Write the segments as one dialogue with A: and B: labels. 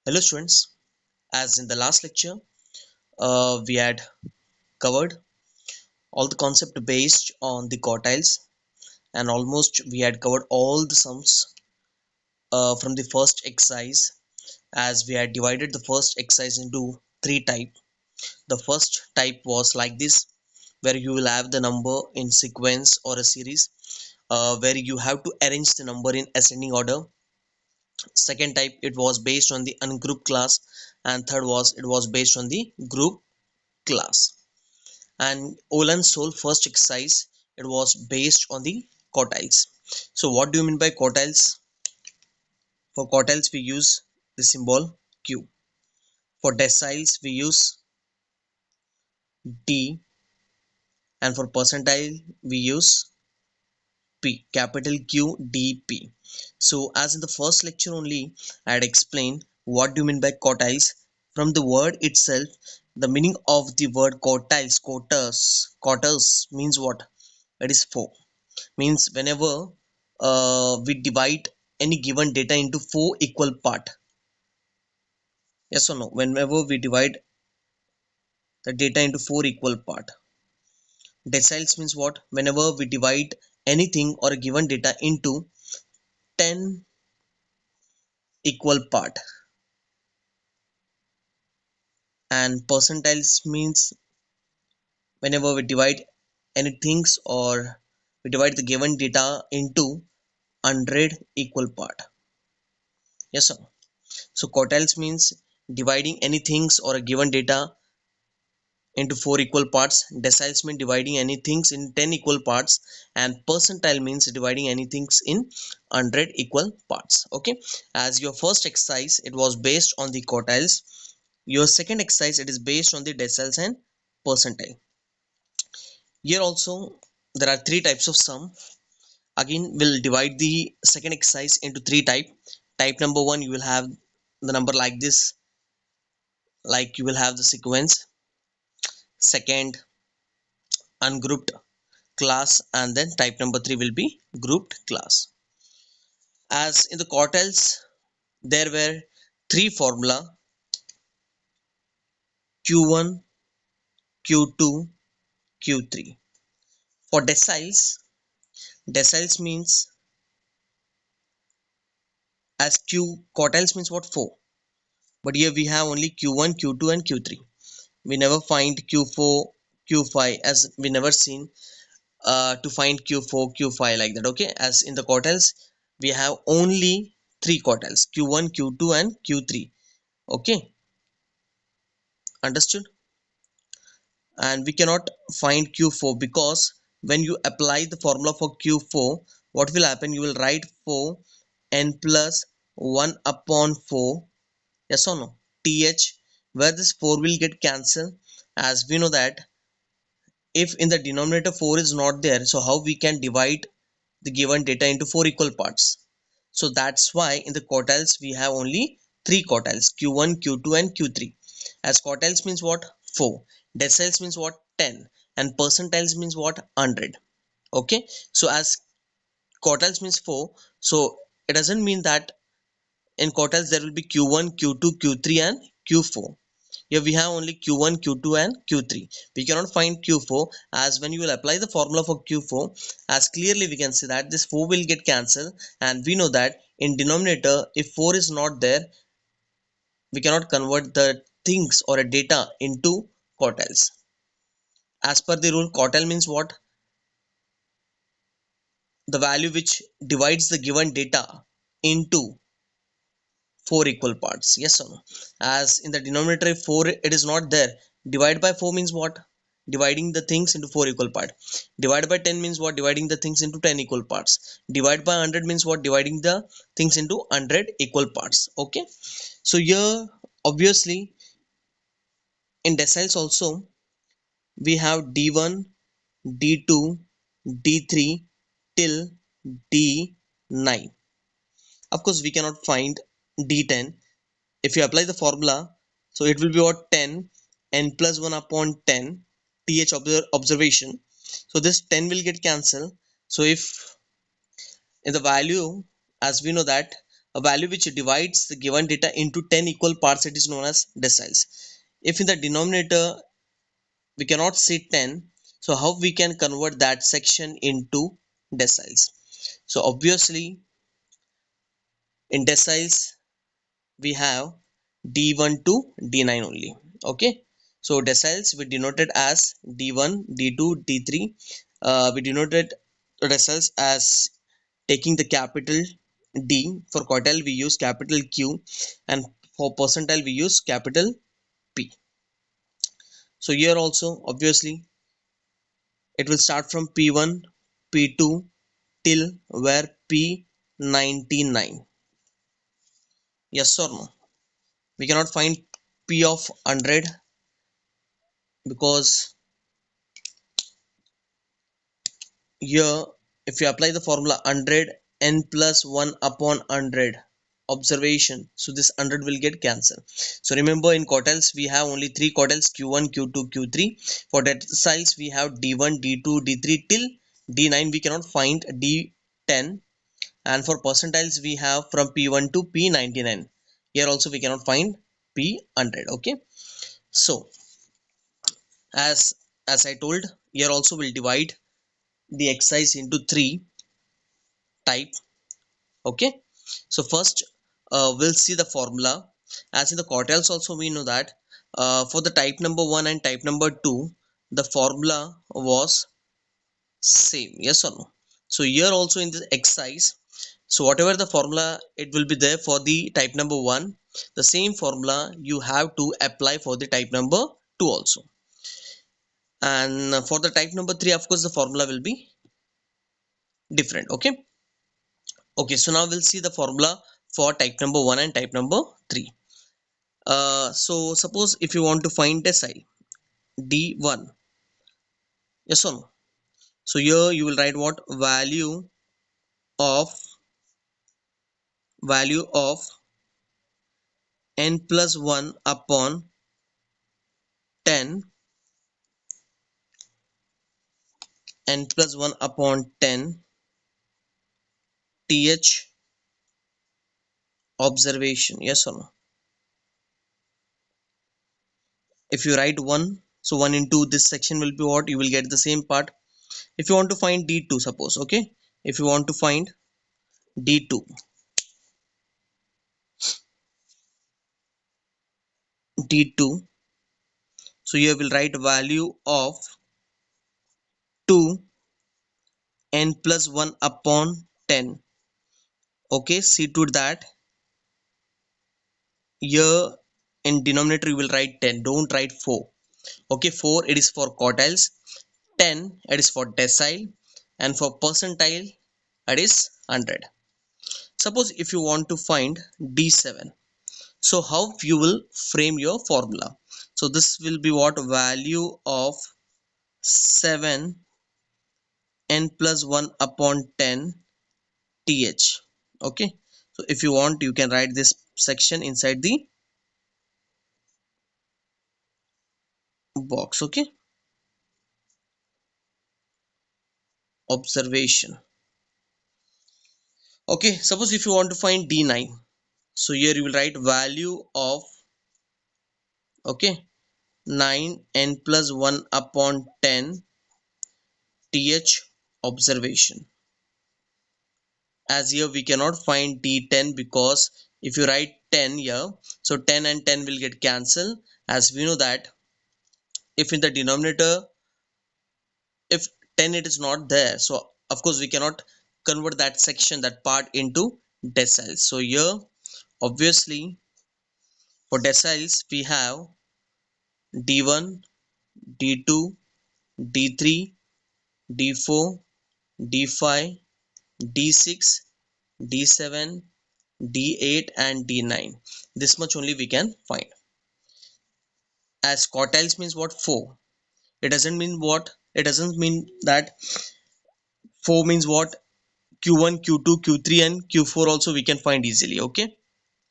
A: Hello students, as in the last lecture, we had covered all the concept based on the quartiles, and almost we had covered all the sums from the first exercise, as we had divided the first exercise into three types. The first type was like this, where you will have the number in sequence or a series, where you have to arrange the number in ascending order. Second type, it was based on the ungrouped class, and third was it was based on the group class. And Olan's sole first exercise, it was based on the quartiles. So what do you mean by quartiles? For quartiles we use the symbol Q. For deciles we use D, and for percentile we use P, capital Q D P. So as in the first lecture only, I had explained what do you mean by quartiles. From the word itself, the meaning of the word quartiles, quarters means what? It is 4. Means whenever we divide any given data into 4 equal part. Yes or no? Whenever we divide the data into 4 equal part. Deciles means what? Whenever we divide anything or a given data into 10 equal part. And percentiles means whenever we divide anything or we divide the given data into 100 equal part. Yes or no? So quartiles means dividing anything or a given data into 4 equal parts. Deciles mean dividing anything in 10 equal parts, and percentile means dividing anything in 100 equal parts. Okay, as your first exercise it was based on the quartiles, your second exercise it is based on the deciles and percentile. Here also there are three types of sum. Again we'll divide the second exercise into three type number one, you will have the number like this, like you will have the sequence. Second, ungrouped class, and then type number 3 will be grouped class. As in the quartiles there were three formula: q1, q2, q3. For deciles means, as q quartiles means what? 4. But here we have only q1, q2 and q3. We never find q4, q5, as we never seen to find q4, q5 like that. Okay, as in the quartiles we have only three quartiles: q1, q2 and q3. Okay, understood? And we cannot find q4 because when you apply the formula for q4, what will happen? You will write 4 n plus 1 upon 4. Yes or no? Th, where this 4 will get cancelled, as we know that if in the denominator 4 is not there, so how we can divide the given data into 4 equal parts? So that's why in the quartiles we have only three quartiles: q1, q2 and q3. As quartiles means what? 4. Deciles means what? 10. And percentiles means what? 100. Okay, so as quartiles means 4, so it doesn't mean that in quartiles there will be q1, q2, q3 and q4. Here we have only q1, q2 and q3. We cannot find q4, as when you will apply the formula for q4, as clearly we can see that this 4 will get cancelled, and we know that in denominator if 4 is not there, we cannot convert the things or a data into quartiles. As per the rule, quartile means what? The value which divides the given data into 4 equal parts. Yes or no? As in the denominator if 4 it is not there, divide by 4 means what? Dividing the things into 4 equal parts. Divide by 10 means what? Dividing the things into 10 equal parts. Divide by 100 means what? Dividing the things into 100 equal parts. Okay, so here obviously in deciles also we have d1, d2, d3 till d9. Of course we cannot find d10. If you apply the formula, so it will be what? 10 n plus 1 upon 10 th observation. So this 10 will get cancelled. So if in the value, as we know that a value which divides the given data into 10 equal parts, it is known as deciles. If in the denominator we cannot see 10, so how we can convert that section into deciles? So obviously in deciles we have d1 to d9 only. Okay, so deciles we denoted as d1, d2, d3. We denoted deciles as taking the capital D. For quartile we use capital Q, and for percentile we use capital P. So here also obviously it will start from P1, P2 till where P99. Yes or no? We cannot find P of 100 because here if you apply the formula 100 n plus 1 upon 100 observation, so this 100 will get cancelled. So remember in quartiles we have only three quartiles, q1, q2, q3. For deciles we have d1, d2, d3 till d9. We cannot find d10. And for percentiles we have from p1 to p99. Here also we cannot find p100. Okay, so as I told, here also we'll divide the exercise into three type. Okay, so first we'll see the formula. As in the quartiles also we know that for the type number 1 and type number 2 the formula was same. Yes or no? So here also in this exercise, so whatever the formula it will be there for the type number 1, the same formula you have to apply for the type number 2 also. And for the type number 3 of course the formula will be different. Okay, okay, so now we'll see the formula for type number 1 and type number 3. So suppose if you want to find decile d1, yes or no? So here you will write what of value of n plus 1 upon 10, n plus 1 upon 10 th observation. Yes or no? If you write 1, so 1 into this section will be what? You will get the same part. If you want to find d2, suppose, okay, if you want to find d2, d2, so you will write value of 2 n plus 1 upon 10. Okay, see to that here in denominator you will write 10, don't write 4. Okay, 4 it is for quartiles, 10 it is for decile, and for percentile it is 100. Suppose if you want to find d7, so how you will frame your formula? So this will be what? Value of 7 n plus 1 upon 10 th. Okay, so if you want you can write this section inside the box. Okay, observation. Okay, suppose if you want to find d9, so here you will write value of, okay, 9 n plus 1 upon 10 th observation. As here we cannot find d10 because if you write 10 here, so 10 and 10 will get cancelled. As we know that if in the denominator if 10 it is not there, so of course we cannot convert that section, that part into deciles. So here obviously for deciles we have d1, d2, d3, d4, d5, d6, d7, d8 and d9. This much only we can find. As quartiles means what? 4. It doesn't mean what? It doesn't mean that 4 means what? q1, q2, q3 and q4 also we can find easily. Okay,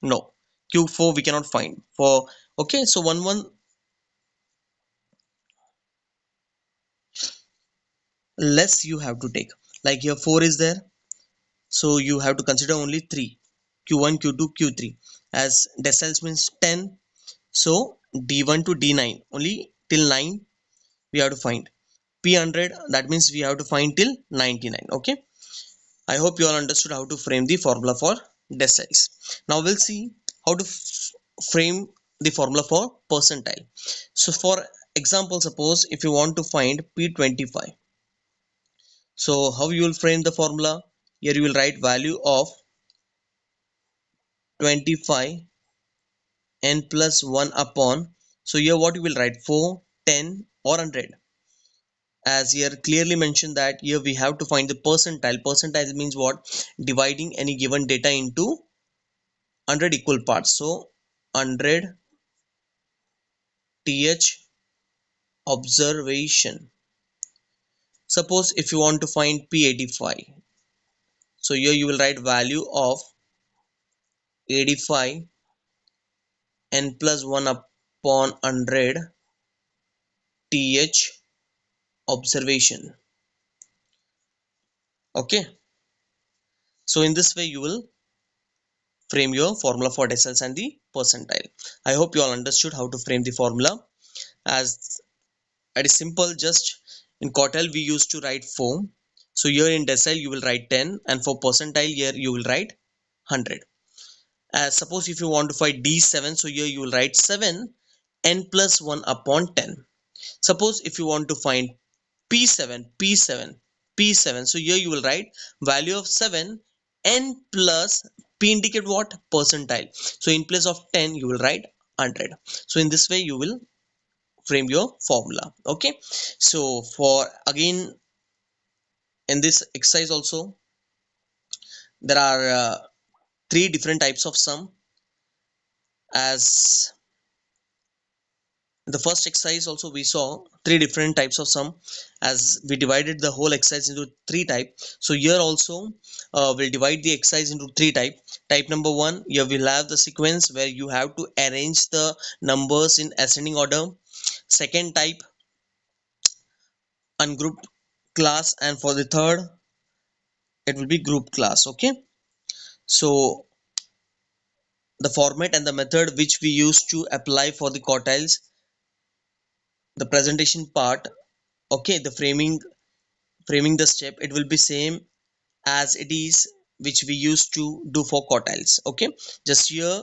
A: no, q4 we cannot find for. Okay, so one less you have to take. Like here 4 is there, so you have to consider only 3. q1, q2, q3. As decimals means 10, so d1 to d9 only till 9 we have to find. P100, that means we have to find till 99. Okay, I hope you all understood how to frame the formula for deciles. Now we'll see how to frame the formula for percentile. So for example, suppose if you want to find P25, so how you will frame the formula? Here you will write value of 25 n plus 1 upon, so here what you will write, 4, 10 or 100. As here clearly mentioned that here we have to find the percentile. Percentile means what? Dividing any given data into 100 equal parts. So 100 th observation. Suppose if you want to find P85, so here you will write value of 85 n plus 1 upon 100 th observation. Okay, so in this way you will frame your formula for deciles and the percentile. I hope you all understood how to frame the formula. As it is simple, just in quartile we used to write 4, so here in decile you will write 10, and for percentile here you will write 100. As suppose if you want to find d7, so here you will write 7 n plus 1 upon 10. Suppose if you want to find p7, so here you will write value of 7 n plus, p indicate what? Percentile. So in place of 10 you will write 100. So in this way you will frame your formula. Okay, so for again in this exercise also there are three different types of sum. As the first exercise also we saw three different types of sum, as we divided the whole exercise into three types. So here also we'll divide the exercise into three types. Type number one, here we'll have the sequence where you have to arrange the numbers in ascending order. Second type, ungrouped class, and for the third it will be group class. Okay, so the format and the method which we use to apply for the quartiles, the presentation part, okay, the framing the step, it will be same as it is which we used to do for quartiles. Okay, just here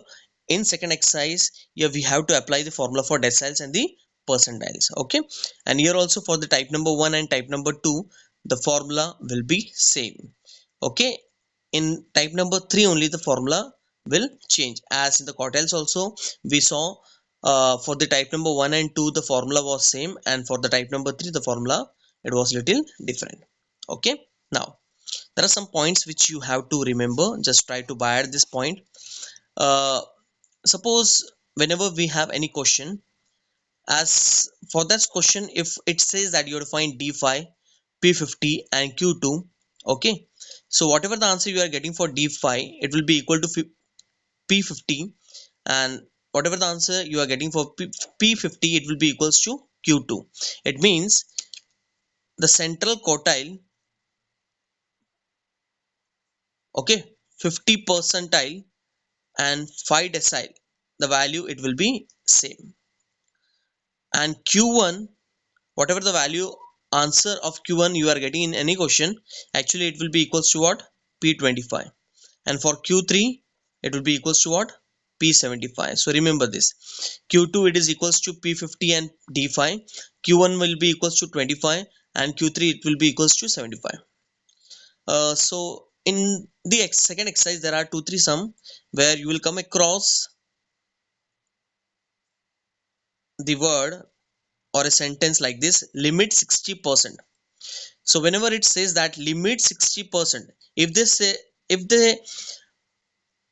A: in second exercise here we have to apply the formula for deciles and the percentiles. Okay, and here also for the type number 1 and type number 2 the formula will be same. Okay, in type number 3 only the formula will change. As in the quartiles also we saw for the type number 1 and 2 the formula was same, and for the type number 3 the formula it was little different. Okay, now there are some points which you have to remember. Just try to buy at this point. uh, Suppose whenever we have any question, as for that question if it says that you have to find d5, p50 and q2. Okay, so whatever the answer you are getting for d5 it will be equal to p50, and whatever the answer you are getting for p50 it will be equals to q2. It means the central quartile, okay, 50 percentile and 5 decile, the value it will be same. And q1, whatever the value answer of q1 you are getting in any question, actually it will be equals to what? P25. And for q3 it will be equals to what? P75. So remember this, q2 it is equals to p50 and d5, q1 will be equals to 25, and q3 it will be equals to 75. So in the second exercise there are 2 3 sum where you will come across the word or a sentence like this, limit 60%. So whenever it says that limit 60%, if they say, if they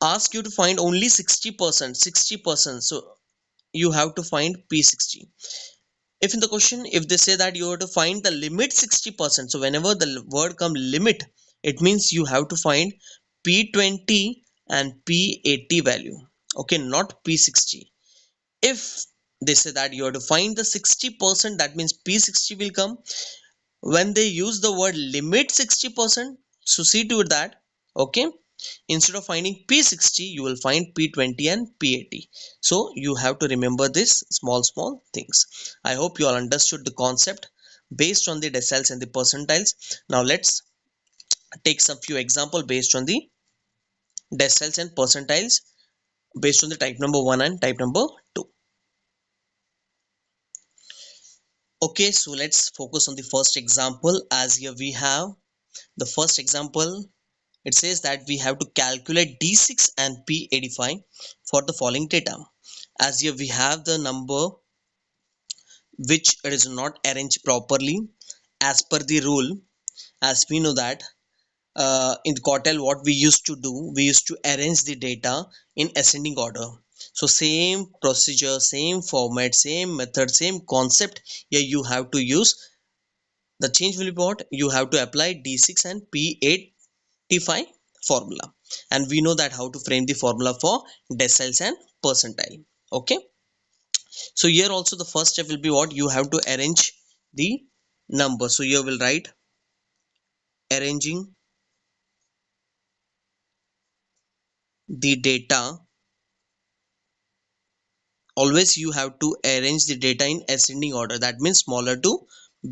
A: ask you to find only 60%, so you have to find p60. If in the question if they say that you have to find the limit 60%, so whenever the word come limit, it means you have to find p20 and p80 value. Okay, not p60. If they say that you have to find the 60%, that means p60 will come. When they use the word limit 60%, so see to it that, okay, Instead of finding P60, you will find P20 and P80. So you have to remember this small things. I hope you all understood the concept based on the deciles and the percentiles. Now let's take some few example based on the deciles and percentiles based on the type number 1 and type number 2. Okay, so let's focus on the first example. As here we have the first example. It says that we have to calculate D6 and P85 for the following data. As here we have the number which it is not arranged properly as per the rule. As we know that in COTEL, what we used to do, we used to arrange the data in ascending order. So same procedure, same format, same method, same concept here you have to use. The change will be what? You have to apply D6 and P85 formula, and we know that how to frame the formula for deciles and percentile. Okay, so here also the first step will be what? You have to arrange the number. So here we'll write arranging the data. Always you have to arrange the data in ascending order, that means smaller to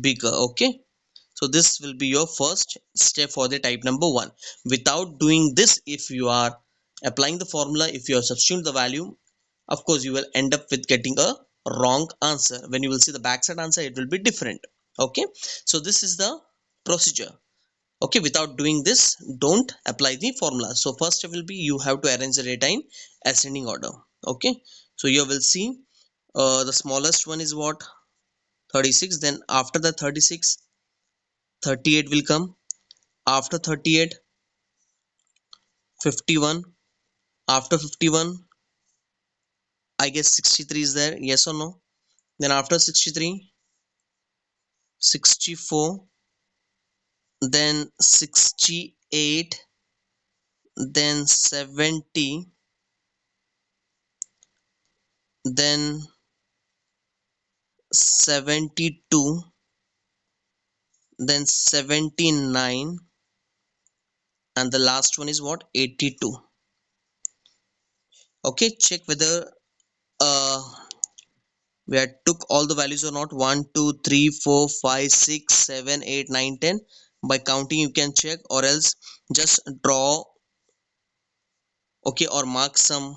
A: bigger. Okay, so this will be your first step for the type number 1. Without doing this, if you are applying the formula, if you are substituting the value, of course you will end up with getting a wrong answer. When you will see the backside answer, it will be different. Okay, so this is the procedure. Okay, without doing this, don't apply the formula. So first step will be you have to arrange the data in ascending order. Okay, so you will see the smallest one is what? 36. Then after the 36, 38 will come. After 38, 51. After 51, I guess 63 is there, yes or no? Then after 63, 64, then 68, then 70, then 72, then 79, and the last one is what? 82. Okay, check whether uh we had took all the values or not. 1 2 3 4 5 6 7 8 9 10. By counting you can check, or else just draw, okay, or mark some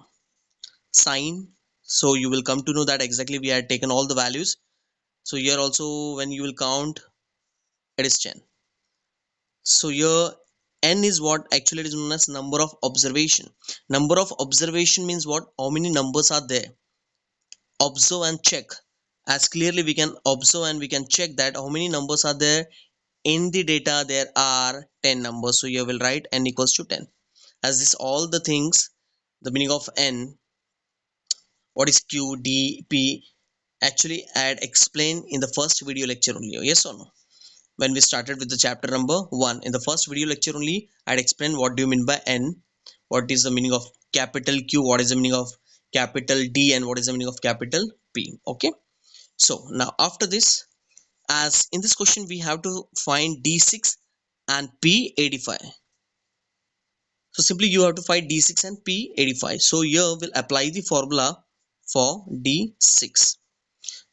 A: sign, so you will come to know that exactly we had taken all the values. So here also when you will count, it is 10. So here n is what? Actually it is known as number of observation. Number of observation means what? How many numbers are there? Observe and check. As clearly we can observe and we can check that how many numbers are there. In the data there are 10 numbers, so you will write n equals to 10. As this all the things, the meaning of n, what is q, d, p, actually I had explained in the first video lecture only, yes or no? When we started with the chapter number 1, in the first video lecture only I had explained what do you mean by n, what is the meaning of capital Q, what is the meaning of capital D, and what is the meaning of capital P. Okay, so now after this, as in this question we have to find D6 and P85. So simply you have to find D6 and P85. So here we'll apply the formula for D6,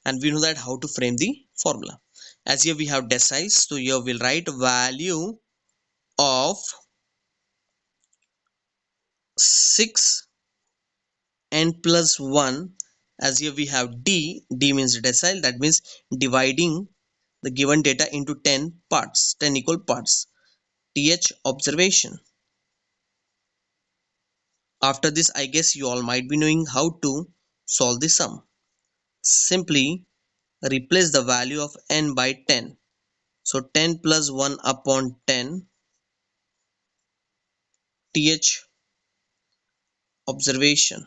A: and we know that how to frame the formula. As here we have deciles, so here we'll write value of 6 n plus 1. As here we have D means decile, that means dividing the given data into 10 parts, 10 equal parts. Th observation. After this, I guess you all might be knowing how to solve the sum. Simply replace the value of n by 10. So 10 plus 1 upon 10, Th observation.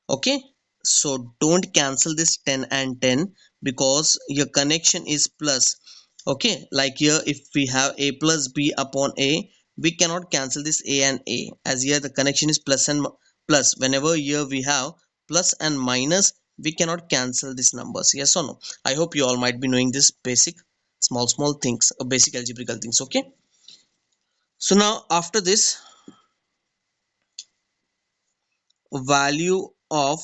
A: Okay, so don't cancel this 10 and 10 because your connection is plus. Okay, like here if we have a plus b upon a, we cannot cancel this a and a, as here the connection is plus and plus. Whenever here we have plus and minus, we cannot cancel these numbers, yes or no? I hope you all might be knowing this basic small things, basic algebraical things. Okay, so now after this value of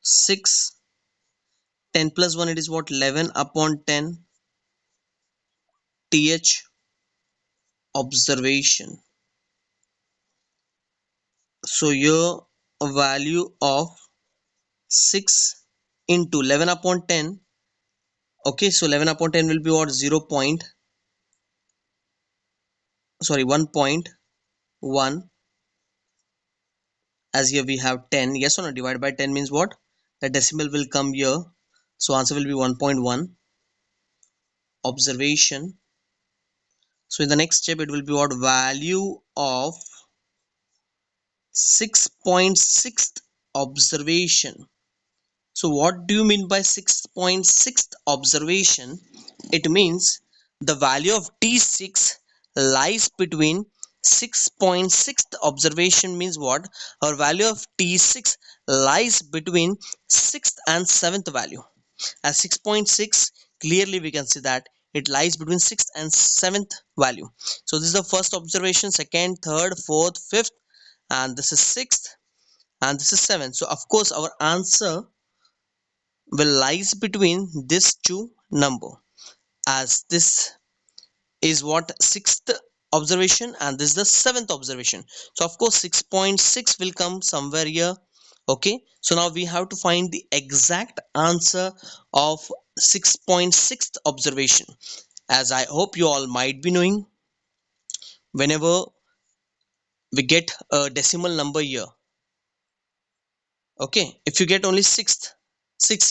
A: 6, 10 plus 1, it is what, 11 upon 10 th observation. So here a value of 6 into 11 upon 10. Okay, so 11 upon 10 will be what, 0 point, sorry, 1.1, as here we have 10. Yes or no? Divided by 10 means what? The decimal will come here. So answer will be 1.1 observation. So in the next step it will be what? Value of 6.6 observation. So what do you mean by 6.6 observation? It means the value of T6 lies between 6.6 observation means what? Our value of T6 lies between 6th and 7th value. As 6.6, clearly we can see that it lies between 6th and 7th value. So this is the first observation, second, third, fourth, fifth, and this is 6th, and this is 7th. So of course our answer will lies between this two number, as this is what, 6th observation and this is the 7th observation. So of course 6.6 will come somewhere here. Okay, so now we have to find the exact answer of 6.6th observation. As I hope you all might be knowing, whenever we get a decimal number here, okay, if you get only 6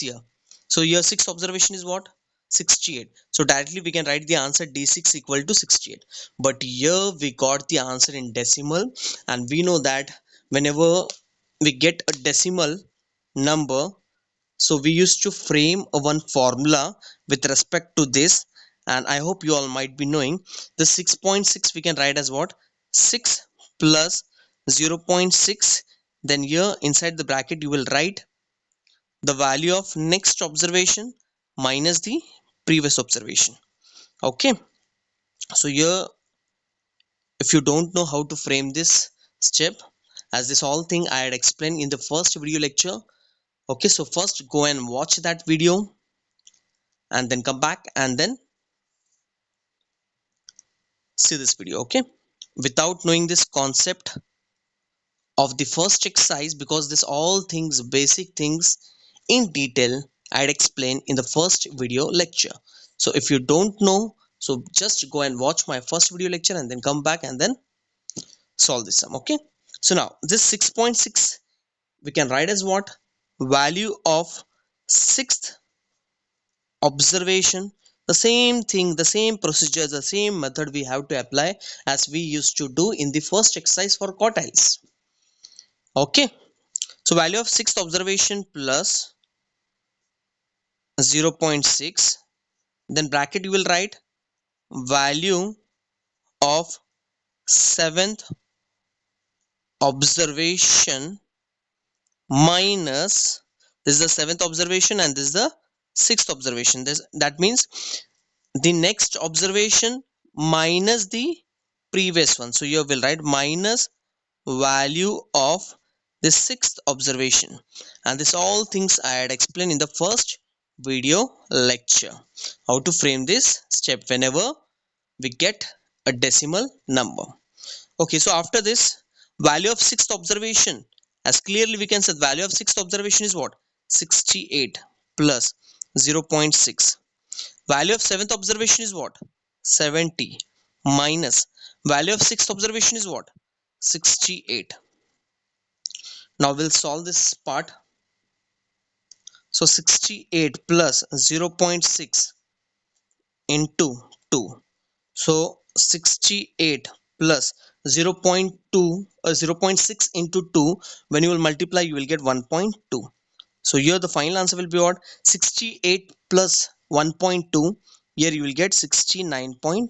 A: here, so your 6th observation is what, 68. So directly we can write the answer d6 equal to 68. But here we got the answer in decimal, and we know that whenever we get a decimal number, so we used to frame a one formula with respect to this, and I hope you all might be knowing the 6.6 we can write as what, 6 plus 0.6. Then here inside the bracket you will write the value of next observation minus the previous observation. Okay, so here if you don't know how to frame this step, as this whole thing I had explained in the first video lecture. Okay, so first go and watch that video and then come back and then see this video. Okay, without knowing this concept of the first exercise, because this all things, basic things in detail I'd explain in the first video lecture. So if you don't know, so just go and watch my first video lecture and then come back and then solve this sum. Okay, so now this 6.6 we can write as what, value of 6th observation. The same thing, the same procedure, the same method we have to apply as we used to do in the first exercise for quartiles. Okay, so value of 6th observation plus 0.6, then bracket you will write value of 7th observation minus, this is the 7th observation and this is the 6th observation. That means the next observation minus the previous one. So you will write minus value of the 6th observation, and this all things I had explained in the first video lecture, how to frame this step whenever we get a decimal number. Okay, so after this, value of 6th observation, as clearly we can say value of 6th observation is what, 68 plus 0.6. Value of 7th observation is what, 70 minus value of 6th observation is what, 68. Now we'll solve this part. So 68 plus 0.6 into 2. So 68 plus 0.2 0.6 into 2, when you will multiply you will get 1.2. So here the final answer will be what, 68 plus 1.2, here you will get 69.2.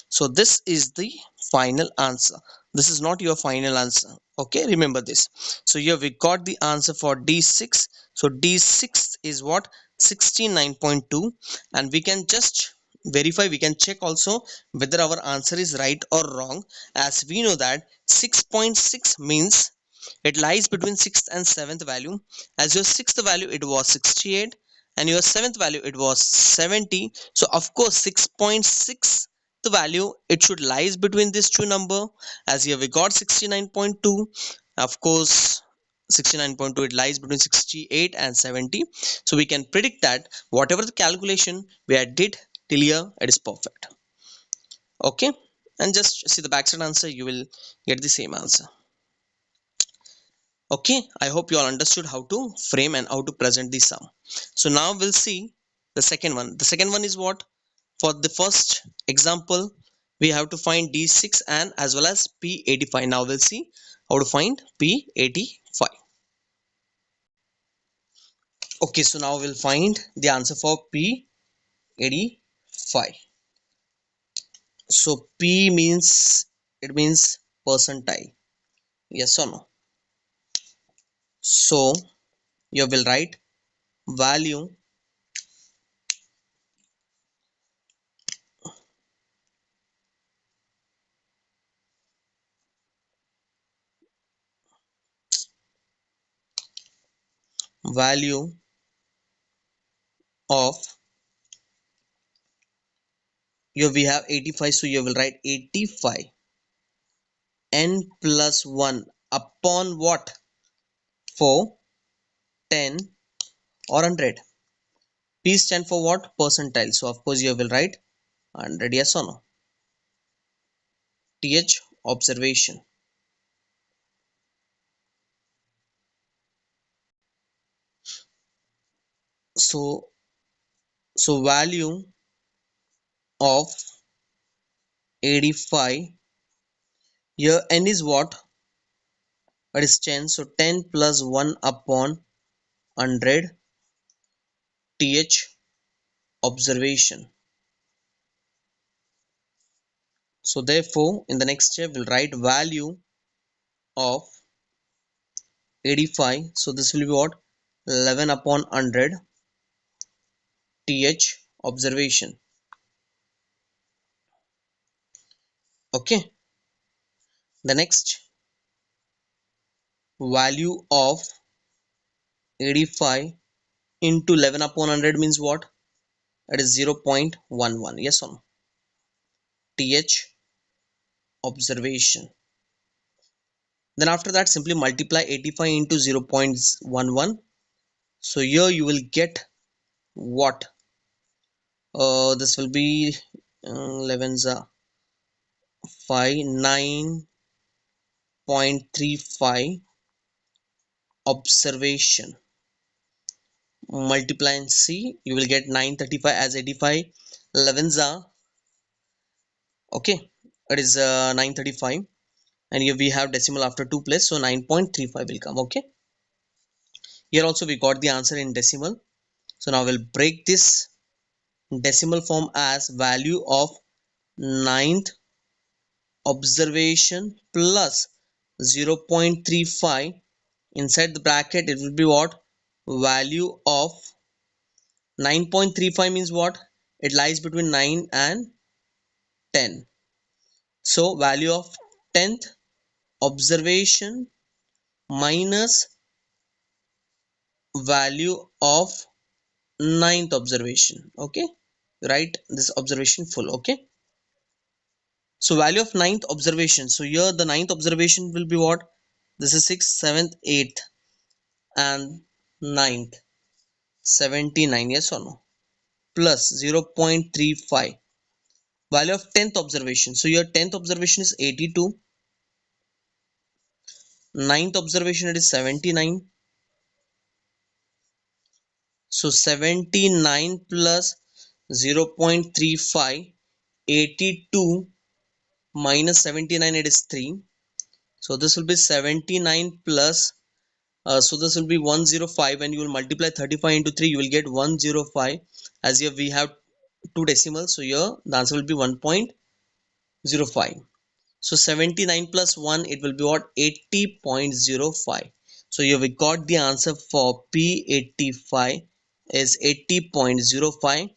A: So this is the final answer. This is not your final answer. Okay, remember this. So here we got the answer for D6. So D6 is what, 69.2, and we can just verify, we can check also whether our answer is right or wrong. As we know that 6.6 means it lies between 6th and 7th value. As your 6th value it was 68 and your 7th value it was 70. So of course 6.6 the value it should lies between these two number. As here we got 69.2. Of course 69.2 it lies between 68 and 70. So we can predict that whatever the calculation we had did till here it is perfect. Okay, and just see the backside answer, you will get the same answer. Okay, I hope you all understood how to frame and how to present the sum. So now we'll see the second one. The second one is what? For the first example we have to find d6 and as well as p85. Now we'll see how to find p85. Okay, so now we'll find the answer for p85. So p means, it means percentile, yes or no? So you will write value value of, here we have 85, so you will write 85 n plus 1 upon what? 4, 10 or 100. P stand for what? Percentile, so of course you will write 100, yes or no? Th observation. So value of 85, here n is what? It is 10, so 10 plus 1 upon 100 th observation. So therefore in the next step we'll write value of 85, so this will be what? 11 upon 100 th observation. Okay, the next value of 85 into 11 upon 100 means what? It is 0.11, yes or no? Th observation. Then after that simply multiply 85 into 0.11. So here you will get what? This will be 11's 5, 9.35 observation. Multiply and see, you will get 935 as 85. 11's okay, it is 935, and here we have decimal after 2 place, so 9.35 will come. Okay, here also we got the answer in decimal. So now we'll break this decimal form as value of ninth observation plus 0.35. Inside the bracket it will be what? Value of 9.35 means what? It lies between 9 and 10. So value of 10th observation minus value of ninth observation. Okay, write this observation full. Okay, so value of ninth observation. So here the ninth observation will be what? This is 6th, 7th, 8th and ninth, 79, yes or no? Plus 0.35 value of 10th observation. So your 10th observation is 82, ninth observation it is 79. So 79 plus 0.35, 82 minus 79 it is 3. So this will be 79 plus so this will be 105, and you will multiply 35 into 3, you will get 105. As here we have two decimals, so here the answer will be 1.05. So 79 plus 1, it will be what? 80.05. So here we got the answer for P85 is 80.05.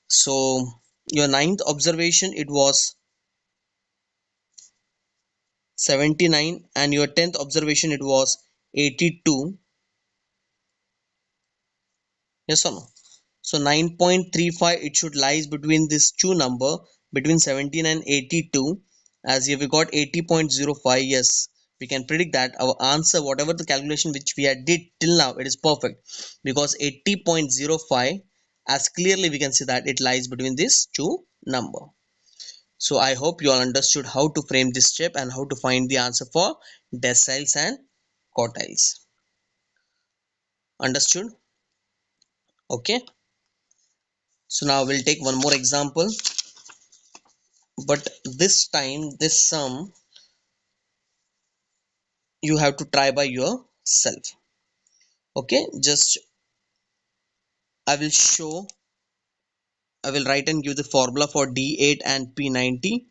A: So Your ninth observation it was 79, and your 10th observation it was 82. Yes or no? So 9.35 it should lies between this two number, between 17 and 82. As here we got 80.05. Yes, we can predict that our answer, whatever the calculation which we had did till now, it is perfect, because 80.05, as clearly we can see that it lies between these two number. So I hope you all understood how to frame this step and how to find the answer for deciles and quartiles. Understood? Okay. So now we'll take one more example, but this time this sum you have to try by yourself. Okay, just I will write and give the formula for D8 and P90.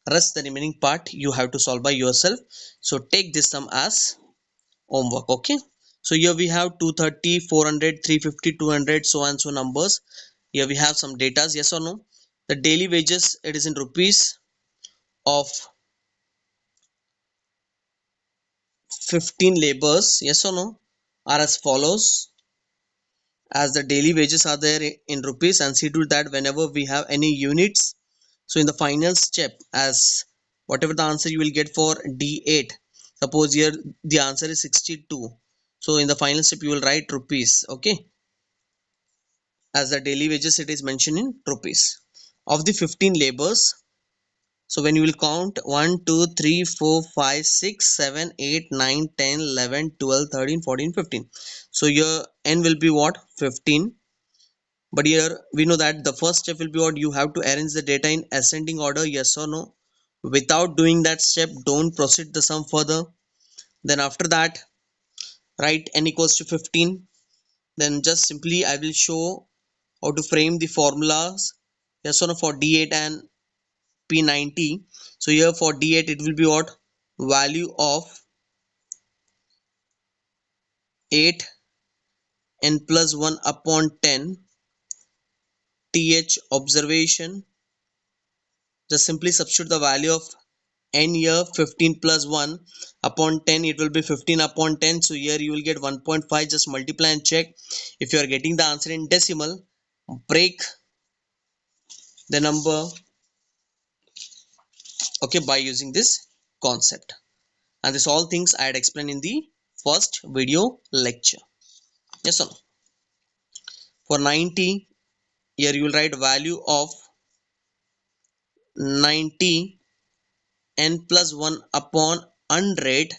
A: Rest the remaining part you have to solve by yourself. So take this sum as homework. Okay, so here we have 230, 400, 350, 200, so on so numbers. Here we have some datas. Yes or no? The daily wages, it is in rupees of 15 laborers. Yes or no? Are as follows. As the daily wages are there in rupees, and see to that whenever we have any units, so in the final step, as whatever the answer you will get for D8, suppose here the answer is 62, so in the final step you will write rupees. Okay, as the daily wages it is mentioned in rupees of the 15 labors. So when you will count 1 2 3 4 5 6 7 8 9 10 11 12 13 14 15, so your n will be what, 15. But here we know that the first step will be what, you have to arrange the data in ascending order. Yes or no? Without doing that step, don't proceed the sum further. Then after that, write n equals to 15. Then just simply I will show how to frame the formulas. Yes or no for D8 and P90. So here for D8 it will be what, value of 8 n plus 1 upon 10 th observation. Just simply substitute the value of n here, 15 plus 1 upon 10, it will be 15 upon 10. So here you will get 1.5. Just multiply and check if you are getting the answer in decimal. Break the number, okay, by using this concept. And this all things I had explained in the first video lecture. Yes or no? For 90, here you will write value of 90 n plus 1 upon 100.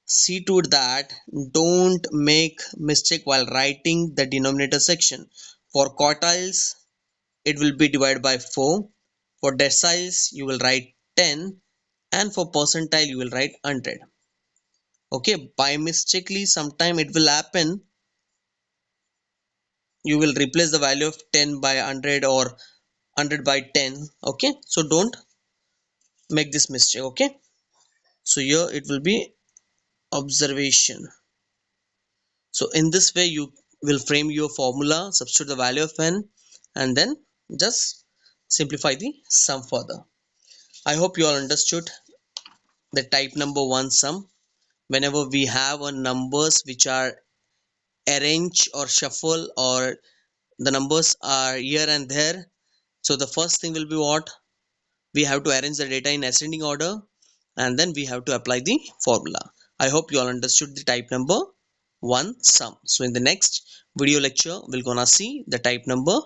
A: See to it that don't make mistake while writing the denominator section. For quartiles it will be divided by 4. For deciles you will write 10, and for percentile you will write 100. Okay, by mistakenly sometime it will happen, you will replace the value of 10 by 100 or 100 by 10. Okay, so don't make this mistake. Okay, so here it will be observation. So in this way you will frame your formula, substitute the value of n, and then just simplify the sum further. I hope you all understood the type number 1 sum. Whenever we have a numbers which are arranged or shuffle, or the numbers are here and there, so the first thing will be what, we have to arrange the data in ascending order, and then we have to apply the formula. I hope you all understood the type number 1 sum. So in the next video lecture we're gonna see the type number